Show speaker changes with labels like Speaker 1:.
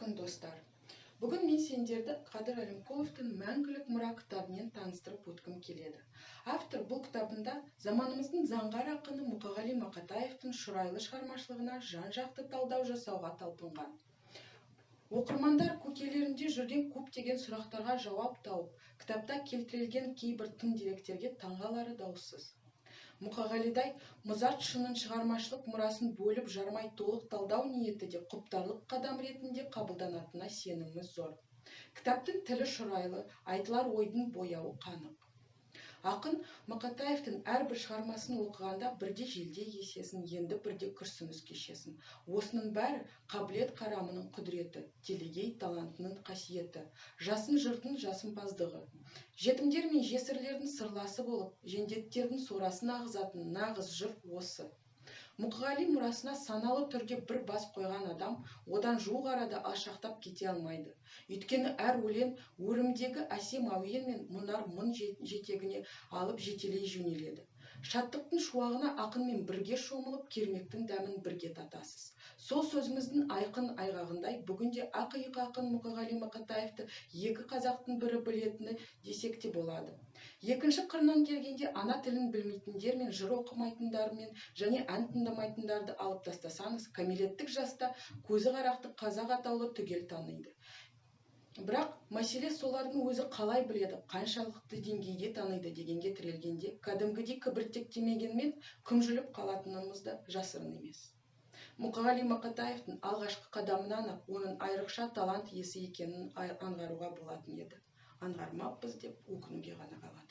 Speaker 1: күн достар. Бүгін мен сендерді Қадыр Әлімқұловтың «Мәңгілік мұра» кітабымен таныстырып өткім келеді. Автор бұл кітабында заманымыздың заңғар ақыны Мұқағали Мақатаевтың шұрайлы шығармашылығына жан-жақты талдау жасауға талпынған. Оқырмандар көкейлерінде жүрген көптеген сұрақтарға жауап тауып, кітапта келтірілген кейбір тың деректерге таңғалары даусыз. Мұқағалидай Мұзарт шынын шығармашылық мұрасын бөліп жармай толық талдау ниеті де құптарлық қадам ретінде қабылданатынына сеніміміз зор. Кітаптың тілі шұрайлы, айтылар ойдың бояуы қанық. Ақын Мақатаевтың әрбір шығармасын оқығанда бірде желдей есесін, енді бірде күрсініс кешесін. Осының бәрі қабілет қарамының құдіреті, телегей талантының қасиеті, жасын жұртын жасымпаздығы. Жетімдер мен жесірлердің сырласы болып, жендеттердің сорасын ағызатын нағыз жыр осы. Мұқағали мұрасына саналы түрде бір бас қойған адам одан жуық арада алшақтап кете алмайды. Өйткені әр өлең өрімдегі әсем әуен мен мұнар мұң жетегіне алып жетелей жөнеледі. Шаттықтың шуағына ақынмен бірге шомылып, кермектің дәмін бірге татасыз. Сол сөзіміздің айқын айғағындай, бүгінде ақиық ақын Мұқағали Мақатаевты екі қазақтың бірі білетіні десек те болады. Екінші қырынан келгенде ана тілін білмейтіндер мен жыр оқымайтындармен және ән тыңдамайтындарды алып тастасаңыз, кәмелеттік жаста көзі қарақты қазақ атаулы түгел таниды. Бірақ мәселе солардың өзі қалай біледі, қаншалықты деңгейде таниды дегенге тірелгенде, кәдімгідей кібіртіктемегенмен күмжіліп қалатынымыз да жасырын емес. Мұқағали Мақатаевтың алғашқы қадамынан-ақ оның айрықша талант иесі екенін аңғаруға болатын еді. Аңғармаппыз деп өкінуге ғана қалады.